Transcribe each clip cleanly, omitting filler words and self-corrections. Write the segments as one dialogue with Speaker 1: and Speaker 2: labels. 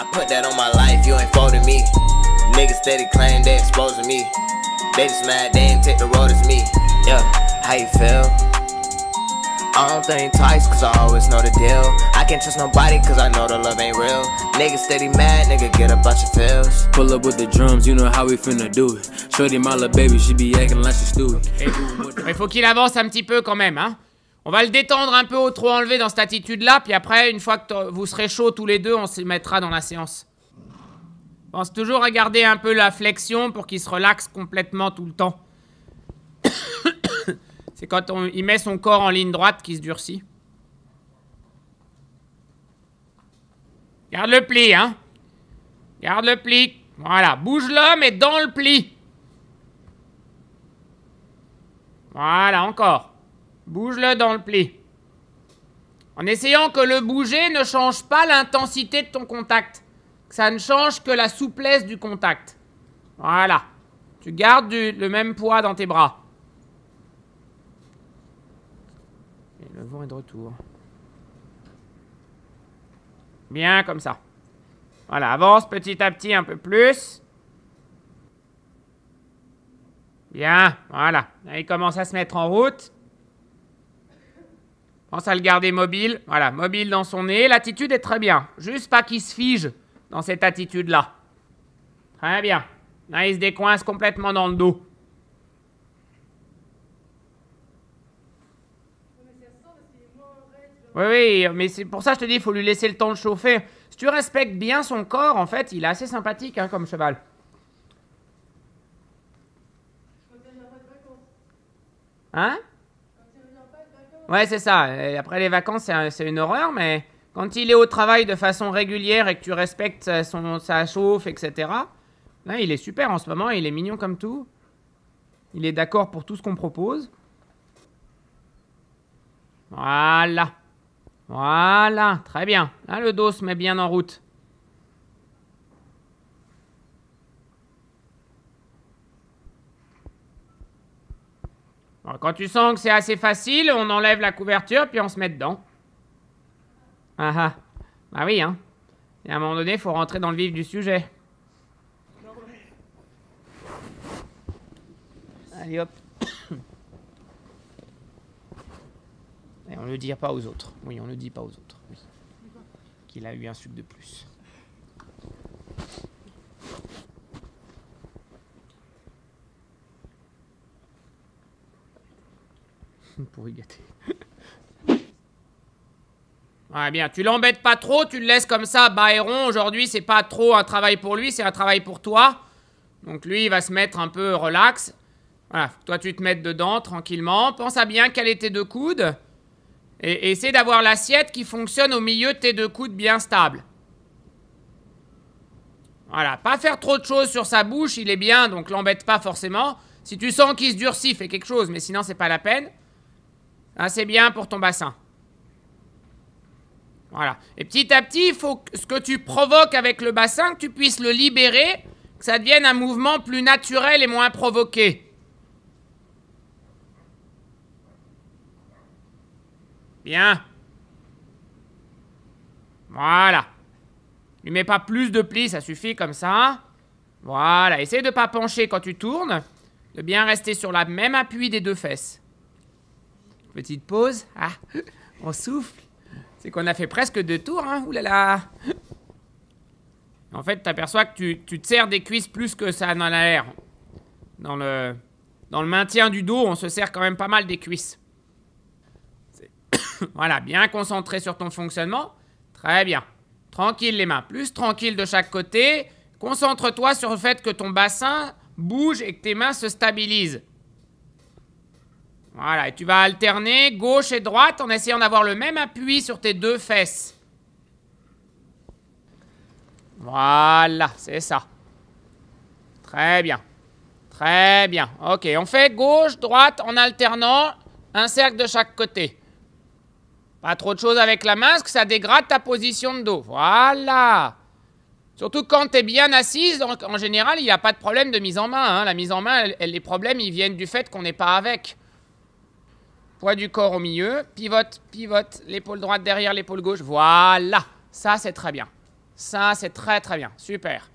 Speaker 1: I put that on my life, you ain't folding me. Niggas steady claim they exposing me. They just mad, they ain't take the road as me. Yeah, how you feel? I don't think twice, cause I always know the deal. I can't trust nobody, cause I know the love ain't real. Niggas steady mad, nigga, get up out your feels.
Speaker 2: Pull up with the drums, you know how we finna do it. Shorty my little baby, she be acting like she stupid.
Speaker 3: Il faut qu'il avance un petit peu quand même, hein. On va le détendre un peu au trop enlevé dans cette attitude-là, puis après, une fois que vous serez chauds tous les deux, on se mettra dans la séance. Pense toujours à garder un peu la flexion pour qu'il se relaxe complètement tout le temps. C'est quand il met son corps en ligne droite qu'il se durcit. Garde le pli, hein. Garde le pli. Voilà, bouge-le, mais dans le pli. Voilà, encore. Bouge-le dans le pli. En essayant que le bouger ne change pas l'intensité de ton contact. Que ça ne change que la souplesse du contact. Voilà. Tu gardes le même poids dans tes bras. Et le vent est de retour. Bien comme ça. Voilà, avance petit à petit un peu plus. Bien, voilà. Là, il commence à se mettre en route. Pense à le garder mobile. Voilà, mobile dans son nez. L'attitude est très bien. Juste pas qu'il se fige dans cette attitude-là. Très bien. Là, il se décoince complètement dans le dos. Oui, oui, mais c'est pour ça que je te dis, il faut lui laisser le temps de chauffer. Si tu respectes bien son corps, en fait, il est assez sympathique hein, comme cheval. Hein? Ouais, c'est ça. Et après les vacances, c'est une horreur, mais quand il est au travail de façon régulière et que tu respectes sa chauffe, etc., là, il est super en ce moment. Il est mignon comme tout. Il est d'accord pour tout ce qu'on propose. Voilà. Voilà. Très bien. Là, le dos se met bien en route. Alors, quand tu sens que c'est assez facile, on enlève la couverture, puis on se met dedans. Ah ah. Bah oui, hein. Et à un moment donné, il faut rentrer dans le vif du sujet. Allez, hop. Et on ne le dit pas aux autres. Oui, on ne le dit pas aux autres. Oui. Qu'il a eu un sucre de plus. Pour y gâter. Ouais, bien. Tu l'embêtes pas trop, tu le laisses comme ça, bas et rond. Aujourd'hui, c'est pas trop un travail pour lui, c'est un travail pour toi. Donc lui, il va se mettre un peu relax. Voilà, toi, tu te mettes dedans tranquillement. Pense à bien caler tes deux coudes. Et essaie d'avoir l'assiette qui fonctionne au milieu de tes deux coudes bien stable. Voilà, pas faire trop de choses sur sa bouche, il est bien, donc l'embête pas forcément. Si tu sens qu'il se durcit, fais quelque chose, mais sinon, c'est pas la peine. Là, c'est bien pour ton bassin. Voilà. Et petit à petit, il faut que ce que tu provoques avec le bassin, que tu puisses le libérer, que ça devienne un mouvement plus naturel et moins provoqué. Bien. Voilà. Lui mets pas plus de plis, ça suffit comme ça. Voilà. Essaye de ne pas pencher quand tu tournes. De bien rester sur la même appui des deux fesses. Petite pause. Ah, on souffle. C'est qu'on a fait presque 2 tours, hein. Ouh là là. En fait, tu aperçois que tu te serres des cuisses plus que ça n'en a l'air. Dans le maintien du dos, on se serre quand même pas mal des cuisses. Voilà, bien concentré sur ton fonctionnement. Très bien. Tranquille les mains. Plus tranquille de chaque côté. Concentre-toi sur le fait que ton bassin bouge et que tes mains se stabilisent. Voilà, et tu vas alterner gauche et droite en essayant d'avoir le même appui sur tes deux fesses. Voilà, c'est ça. Très bien. Très bien. Ok, on fait gauche, droite en alternant un cercle de chaque côté. Pas trop de choses avec la main, parce que ça dégrade ta position de dos. Voilà. Surtout quand tu es bien assise, donc en général, il n'y a pas de problème de mise en main. Hein. La mise en main, les problèmes, ils viennent du fait qu'on n'est pas avec. Poids du corps au milieu, pivote, pivote, l'épaule droite derrière l'épaule gauche. Voilà, ça c'est très bien. Ça, c'est très très bien. Super.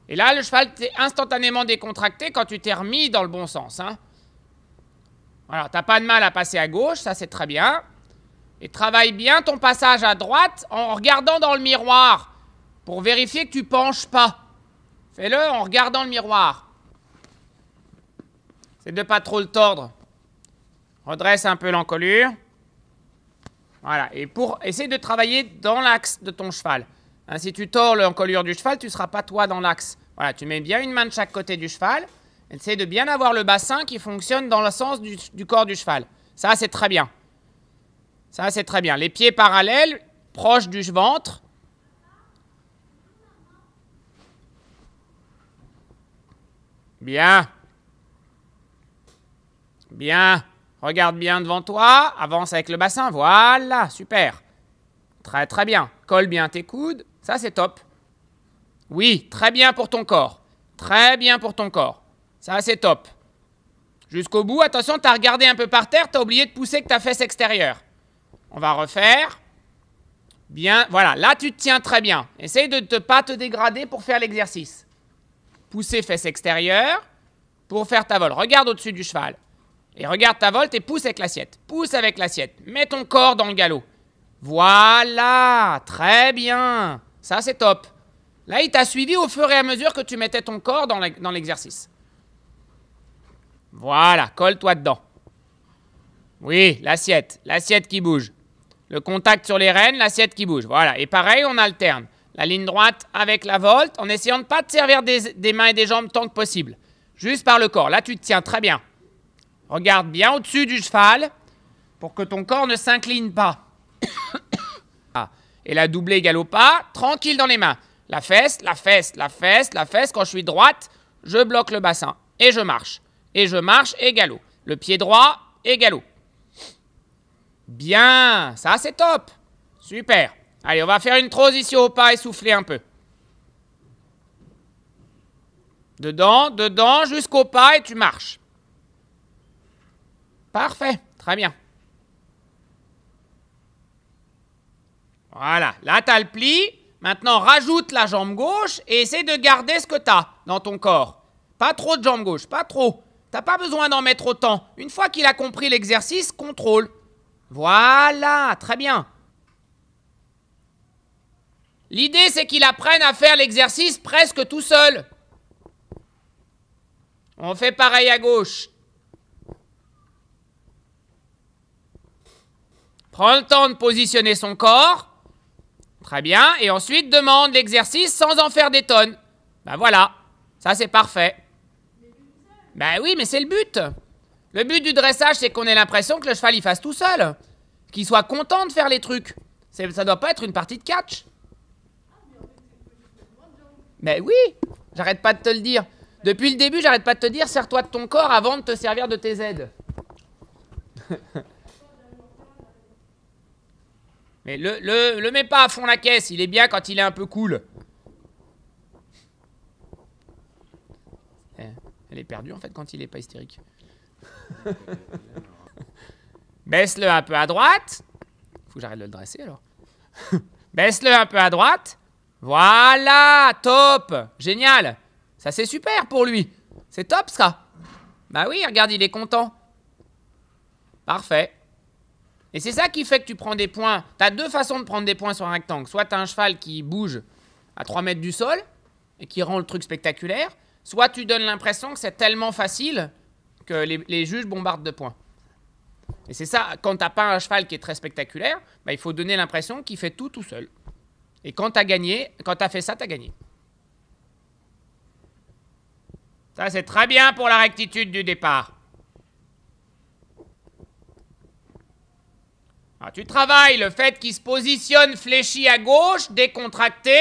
Speaker 3: Et là, le cheval t'est instantanément décontracté quand tu t'es remis dans le bon sens. Hein. Alors, t'as pas de mal à passer à gauche, ça c'est très bien. Et travaille bien ton passage à droite en regardant dans le miroir pour vérifier que tu penches pas. Fais-le en regardant le miroir. C'est de pas trop le tordre. Redresse un peu l'encolure. Voilà. Et pour essayer de travailler dans l'axe de ton cheval. Hein, si tu tords l'encolure du cheval, tu ne seras pas toi dans l'axe. Voilà, tu mets bien une main de chaque côté du cheval. Essaye de bien avoir le bassin qui fonctionne dans le sens du corps du cheval. Ça, c'est très bien. Ça, c'est très bien. Les pieds parallèles, proches du ventre. Bien. Bien. Regarde bien devant toi. Avance avec le bassin. Voilà, super. Très, très bien. Colle bien tes coudes. Ça, c'est top. Oui, très bien pour ton corps. Très bien pour ton corps. Ça, c'est top. Jusqu'au bout. Attention, tu as regardé un peu par terre. Tu as oublié de pousser que ta fesse extérieure. On va refaire. Bien. Voilà, là, tu te tiens très bien. Essaye de ne pas te dégrader pour faire l'exercice. Pousser fesse extérieure pour faire ta volte. Regarde au-dessus du cheval. Et regarde ta volte et pousse avec l'assiette. Pousse avec l'assiette. Mets ton corps dans le galop. Voilà. Très bien. Ça, c'est top. Là, il t'a suivi au fur et à mesure que tu mettais ton corps dans l'exercice. Voilà. Colle-toi dedans. Oui, l'assiette. L'assiette qui bouge. Le contact sur les rênes, l'assiette qui bouge. Voilà. Et pareil, on alterne. La ligne droite avec la volte, en essayant de ne pas te servir des mains et des jambes tant que possible. Juste par le corps. Là, tu te tiens très bien. Regarde bien au-dessus du cheval pour que ton corps ne s'incline pas. Et la doublée galop pas, tranquille dans les mains. La fesse, la fesse, la fesse, la fesse. Quand je suis droite, je bloque le bassin. Et je marche. Et je marche et galop. Le pied droit et galop. Bien, ça c'est top. Super. Allez, on va faire une transition au pas et souffler un peu. Dedans, dedans, jusqu'au pas et tu marches. Parfait, très bien. Voilà, là tu as le pli. Maintenant, rajoute la jambe gauche et essaie de garder ce que tu as dans ton corps. Pas trop de jambe gauche, pas trop. Tu n'as pas besoin d'en mettre autant. Une fois qu'il a compris l'exercice, contrôle. Voilà, très bien. L'idée, c'est qu'il apprenne à faire l'exercice presque tout seul. On fait pareil à gauche. Prends le temps de positionner son corps. Très bien. Et ensuite, demande l'exercice sans en faire des tonnes. Ben voilà. Ça, c'est parfait. Ben oui, mais c'est le but. Le but du dressage, c'est qu'on ait l'impression que le cheval, il fasse tout seul. Qu'il soit content de faire les trucs. Ça ne doit pas être une partie de catch. Ben oui, j'arrête pas de te le dire. Depuis le début, j'arrête pas de te dire, sers-toi de ton corps avant de te servir de tes aides. Mais le mets pas à fond la caisse, il est bien quand il est un peu cool. Elle est perdue en fait quand il est pas hystérique. Baisse-le un peu à droite. Faut que j'arrête de le dresser alors. Baisse-le un peu à droite. Voilà, top, génial. Ça c'est super pour lui. C'est top ça. Bah oui, regarde, il est content. Parfait. Et c'est ça qui fait que tu prends des points. Tu as deux façons de prendre des points sur un rectangle. Soit tu as un cheval qui bouge à 3 mètres du sol et qui rend le truc spectaculaire. Soit tu donnes l'impression que c'est tellement facile que les juges bombardent de points. Et c'est ça, quand tu n'as pas un cheval qui est très spectaculaire, bah, il faut donner l'impression qu'il fait tout seul. Et quand tu as gagné, quand tu as fait ça, tu as gagné. Ça, c'est très bien pour la rectitude du départ. Alors, tu travailles le fait qu'il se positionne fléchi à gauche, décontracté,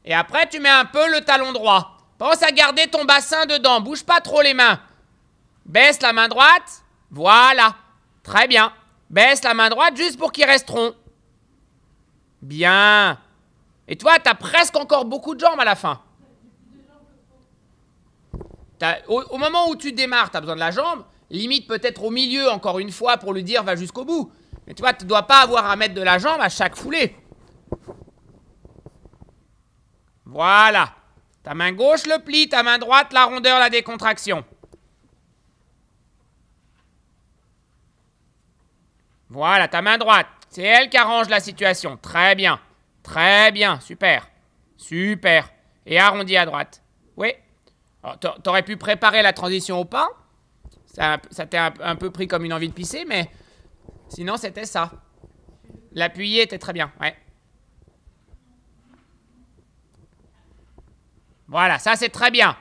Speaker 3: et après tu mets un peu le talon droit. Pense à garder ton bassin dedans, bouge pas trop les mains. Baisse la main droite, voilà, très bien. Baisse la main droite juste pour qu'il reste rond. Bien. Et toi, tu as presque encore beaucoup de jambes à la fin. Au moment où tu démarres, tu as besoin de la jambe, limite peut-être au milieu encore une fois pour lui dire va jusqu'au bout. Mais tu vois, tu ne dois pas avoir à mettre de la jambe à chaque foulée. Voilà. Ta main gauche le pli, ta main droite la rondeur, la décontraction. Voilà, ta main droite. C'est elle qui arrange la situation. Très bien. Très bien. Super. Super. Et arrondi à droite. Oui. T'aurais pu préparer la transition au pain. Ça t'est un peu pris comme une envie de pisser, mais sinon c'était ça. L'appuyé était très bien. Ouais. Voilà, ça c'est très bien.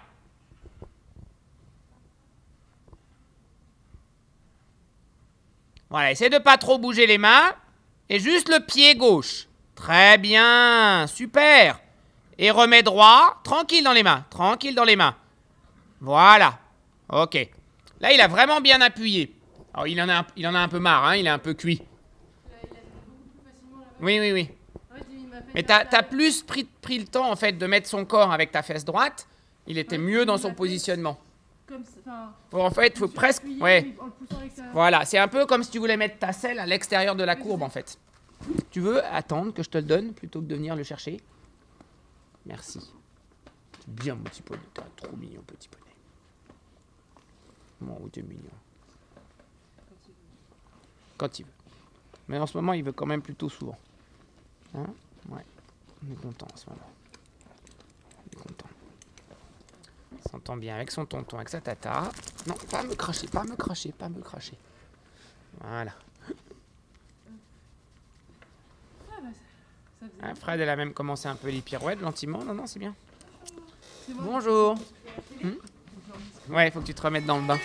Speaker 3: Voilà, essaie de pas trop bouger les mains. Et juste le pied gauche. Très bien, super. Et remets droit, tranquille dans les mains, tranquille dans les mains. Voilà, ok. Là, il a vraiment bien appuyé. Alors, il en a un peu marre, hein, il est un peu cuit. Oui, oui, oui. Mais t'as plus pris le temps, en fait, de mettre son corps avec ta fesse droite. Il était mieux dans son positionnement. En fait, il faut presque... Ouais. Voilà, c'est un peu comme si tu voulais mettre ta selle à l'extérieur de la courbe, en fait. Tu veux attendre que je te le donne plutôt que de venir le chercher? Merci. Bien, mon petit poney. T'es trop mignon, petit poney. Bon, t'es mignon. Quand il veut. Mais en ce moment, il veut quand même plutôt souvent. Hein? Ouais. On est content en ce moment. On est content. Il s'entend bien avec son tonton, avec sa tata. Non, pas me cracher, pas me cracher, pas me cracher. Voilà. Ah, Fred, elle a même commencé un peu les pirouettes, gentiment. Non, non, c'est bien. Bonjour. Ouais, il faut que tu te remettes dans le bain.